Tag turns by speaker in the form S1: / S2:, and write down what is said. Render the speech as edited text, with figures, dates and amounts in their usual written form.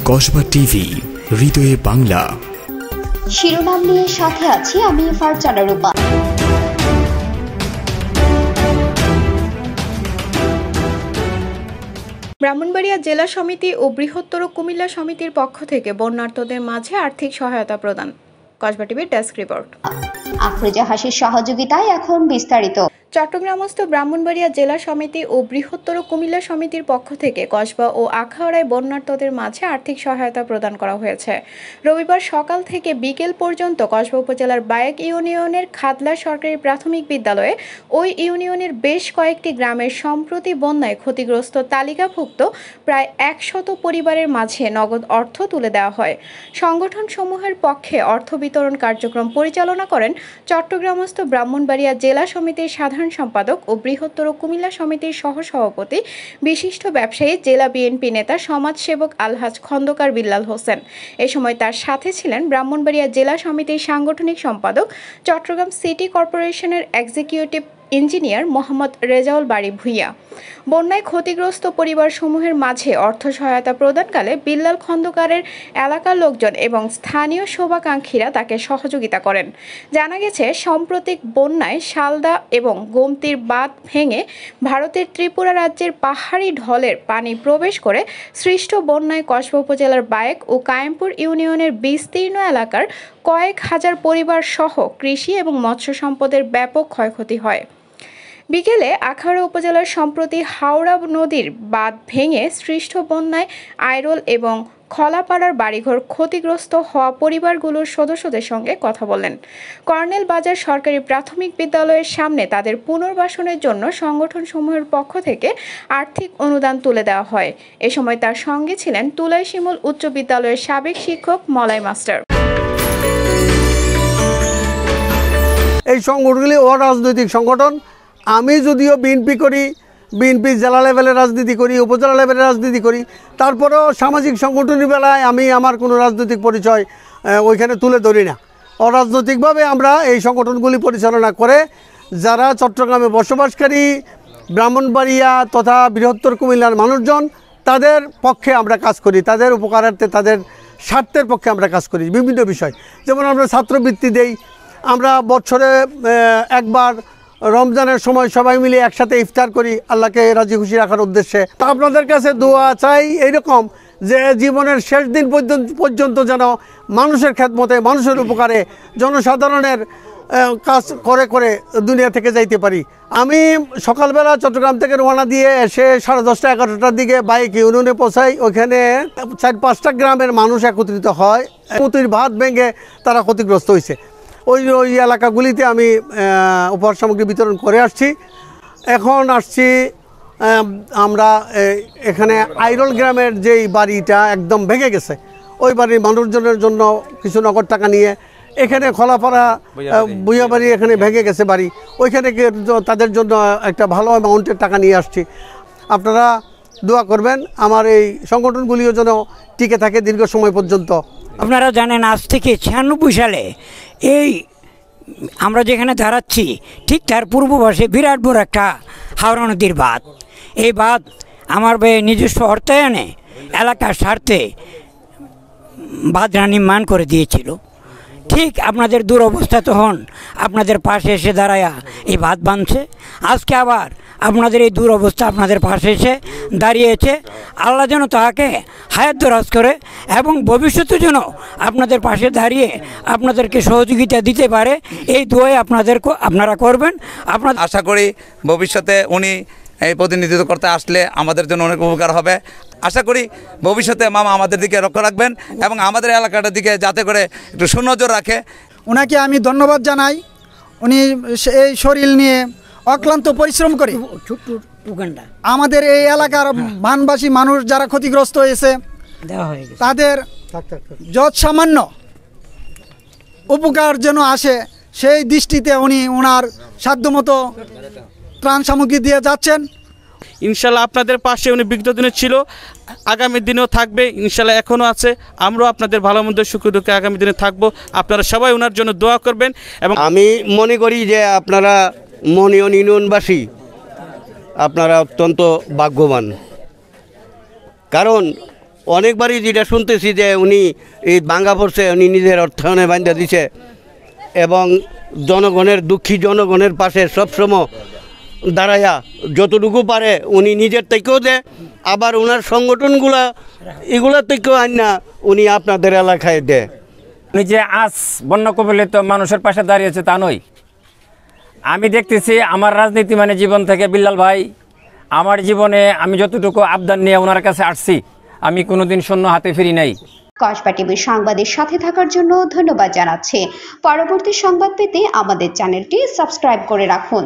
S1: Kasba TV, হৃদয়ে বাংলা।
S2: শিরোনাম নিয়ে সাথে আছি আমি ফারজানা রূপা।
S3: ব্রাহ্মণবাড়িয়া জেলা সমিতি ও বৃহত্তর কুমিল্লা সমিতির পক্ষ থেকে বন্যার্তদের মাঝে আর্থিক সহায়তা প্রদান। কসবা টিভির ডেস্ক রিপোর্ট।
S2: আফরোজা হাসির সহযোগিতায় এখন বিস্তারিত।
S3: চট্টগ্রামস্থ ব্রাহ্মণবাড়িয়া জেলা সমিতি ও বৃহত্তর কুমিল্লা সমিতির পক্ষ থেকে কসবা ও আখাউড়ায় বন্যার্তদের মাঝে আর্থিক সহায়তা প্রদান করা হয়েছে। রবিবার সকাল থেকে বিকেল পর্যন্ত কসবা উপজেলার বায়েক ইউনিয়নের খাদলা সরকারি প্রাথমিক বিদ্যালয়ে ওই ইউনিয়নের বেশ কয়েকটি গ্রামের সম্প্রতি বন্যায় ক্ষতিগ্রস্ত তালিকাভুক্ত প্রায় 100 পরিবারের মাঝে নগদ অর্থ তুলে দেওয়া হয়। সংগঠনসমূহের পক্ষে অর্থ বিতরণ কার্যক্রম পরিচালনা করেন চট্টগ্রামস্থ ব্রাহ্মণবাড়িয়া জেলা সমিতির সাধারণ সম্পাদক ও বৃহত্তর কুমিল্লা সমিতির সহসভাপতি বিশিষ্ট ব্যবসায়ী জেলা বিএনপি নেতা সমাজসেবক আলহাজ খন্দকার বিল্লাল হোসেন। এ সময় তার সাথে ছিলেন ব্রাহ্মণবাড়িয়া জেলা সমিতির সাংগঠনিক সম্পাদক, চট্টগ্রাম সিটি কর্পোরেশনের এক্সিকিউটিভ ইঞ্জিনিয়ার মোহাম্মদ রেজাউল বাড়ি ভুইয়া। বন্যায় ক্ষতিগ্রস্ত পরিবারসমূহের মাঝে অর্থ সহায়তা প্রদানকালে বিল্লাল খন্দকারের এলাকার লোকজন এবং স্থানীয় শোভাকাঙ্ক্ষীরা তাকে সহযোগিতা করেন। জানা গেছে, সাম্প্রতিক বন্যায় শালদা এবং গোমতীর বাঁধ ভেঙে ভারতের ত্রিপুরা রাজ্যের পাহাড়ি ঢলের পানি প্রবেশ করে সৃষ্ট বন্যায় কসবা উপজেলার বায়েক ও কায়েমপুর ইউনিয়নের বিস্তীর্ণ এলাকার কয়েক হাজার পরিবার সহ কৃষি এবং মৎস্য সম্পদের ব্যাপক ক্ষয়ক্ষতি হয়। বিকেলে আখাউড়া উপজেলার সম্প্রতি হাওড়া নদীর বাঁধ ভেঙে সৃষ্ট বন্যায় আইরোল এবং খলাপাড়ার বাড়িঘর ক্ষতিগ্রস্ত হওয়া পরিবারগুলোর সদস্যদের সঙ্গে কথা বলেন। কর্নেল বাজার সরকারি প্রাথমিক বিদ্যালয়ের সামনে তাদের পুনর্বাসনের জন্য সংগঠনসমূহের পক্ষ থেকে আর্থিক অনুদান তুলে দেওয়া হয়। এ সময় তার সঙ্গে ছিলেন তুলাই শিমুল উচ্চ বিদ্যালয়ের সাবেক শিক্ষক মলাই মাস্টার।
S4: এই সংগঠনগুলি অরাজনৈতিক সংগঠন। আমি যদিও বিএনপি করি, বিএনপি জেলা লেভেলের রাজনীতি করি, উপজেলা লেভেলের রাজনীতি করি, তারপরেও সামাজিক সংগঠনের বেলায় আমি আমার কোনো রাজনৈতিক পরিচয় ওইখানে তুলে ধরি না। অরাজনৈতিকভাবে আমরা এই সংগঠনগুলি পরিচালনা করে যারা চট্টগ্রামে বসবাসকারী ব্রাহ্মণবাড়িয়া তথা বৃহত্তর কুমিল্লার মানুষজন, তাদের পক্ষে আমরা কাজ করি, তাদের উপকারার্থে, তাদের স্বার্থের পক্ষে আমরা কাজ করি। বিভিন্ন বিষয়, যেমন আমরা ছাত্রবৃত্তি দেই, আমরা বছরে একবার রমজানের সময় সবাই মিলে একসাথে ইফতার করি আল্লাহকে রাজি খুশি রাখার উদ্দেশ্যে। তা আপনাদের কাছে দোয়া চাই এইরকম যে জীবনের শেষ দিন পর্যন্ত যেন মানুষের খেদমতে, মানুষের উপকারে, জনসাধারণের কাজ করে করে দুনিয়া থেকে যাইতে পারি। আমি সকালবেলা চট্টগ্রাম থেকে রওনা দিয়ে এসে 10:30 11টার দিকে বাইক ইউনিয়নে পৌঁছাই। ওইখানে 4-5টা গ্রামের মানুষ একত্রিত হয়। নদীর বাঁধ ভেঙে তারা ক্ষতিগ্রস্ত হয়েছে। ওই এলাকাগুলিতে আমি উপহার সামগ্রী বিতরণ করে আসছি। এখন আসছি আমরা এখানে আইরল গ্রামের যেই বাড়িটা একদম ভেঙে গেছে, ওই বাড়ির মানুষজনের জন্য কিছু নগদ টাকা নিয়ে এখানে খোলাপাড়া বুইয়া বাড়ি এখানে ভেঙে গেছে বাড়ি, ওইখানে তাদের জন্য একটা ভালো অ্যামাউন্টের টাকা নিয়ে আসছি। আপনারা দোয়া করবেন আমার এই সংগঠনগুলিও যেন টিকে থাকে দীর্ঘ সময় পর্যন্ত।
S5: আপনারা জানেন, আজ থেকে 96 সালে এই আমরা যেখানে দাঁড়াচ্ছি ঠিক তার পূর্ব পাশে বিরাট বড় একটা হাওড়া নদীর বাঁধ। এই বাঁধ আমার নিজস্ব অর্থায়নে এলাকার স্বার্থে বাঁধটা নির্মাণ করে দিয়েছিল। ঠিক আপনাদের দুরবস্থা তখন আপনাদের পাশে এসে দাঁড়ায়া এই বাঁধ বাঁধছে। আজকে আবার আপনাদের এই দুরবস্থা আপনাদের পাশে এসে দাঁড়িয়েছে। আল্লাহ যেন তাহাকে হায়াত দরাজ করে এবং ভবিষ্যতে যেন আপনাদের পাশে দাঁড়িয়ে আপনাদেরকে সহযোগিতা দিতে পারে, এই দোয়াই আপনারা করবেন।
S6: আশা করি ভবিষ্যতে উনি এই প্রতিনিধিত্ব করতে আসলে আমাদের জন্য অনেক উপকার হবে। আশা করি ভবিষ্যতে মামা আমাদের দিকে লক্ষ্য রাখবেন এবং আমাদের এলাকাটার দিকে যাতে করে একটু সুনজর রাখে।
S7: ওনাকে আমি ধন্যবাদ জানাই। উনি এই শরীর নিয়ে অক্লান্ত পরিশ্রম করে আমাদের এই এলাকার বানবাসী মানুষ যারা ক্ষতিগ্রস্ত হয়েছে তাদের যৎ সামান্য উপকার যেন আসে সেই দৃষ্টিতে উনি ওনার সাধ্যমতো ত্রাণ সামগ্রী দিয়ে যাচ্ছেন।
S8: ইনশাল্লাহ আপনাদের পাশে উনি বিগত দিনে ছিল, আগামী দিনেও থাকবে, ইনশাল্লাহ এখনও আছে। আমরাও আপনাদের ভালো মন্দ সুখ দুঃখে আগামী দিনে থাকবো। আপনারা সবাই ওনার জন্য দোয়া করবেন। এবং
S4: আমি মনে করি যে আপনারা মনিয়ন ইউনিয়নবাসী আপনারা অত্যন্ত ভাগ্যবান। কারণ অনেকবারই যেটা শুনতেছি যে উনি এই ভাঙ্গা পড়ছে, উনি নিজের অর্থায়নে বান্ধা দিছে এবং জনগণের দুঃখী জনগণের পাশে সবসময় দাঁড়াইয়া যতটুকু পারে উনি নিজের থেকেও দেয়, আবার ওনার সংগঠনগুলা এগুলোর থেকেও আইনা উনি আপনাদের এলাকায় দেয়।
S9: উনি যে আজ বন্যা কবলিত মানুষের পাশে দাঁড়িয়েছে তা নয়। আমি দেখতেছি আমার রাজনীতি মানে জীবন থেকে বিল্লাল ভাই, আমার জীবনে আমি যতটুকু আবদান নিয়ে ওনার কাছে আসছি আমি কোনোদিন শূন্য হাতে ফিরি নাই।
S2: কসবা টিভির সংবাদের সাথে থাকার জন্য ধন্যবাদ জানাচ্ছি। পরবর্তী সংবাদ পেতে আমাদের চ্যানেলটি সাবস্ক্রাইব করে রাখুন।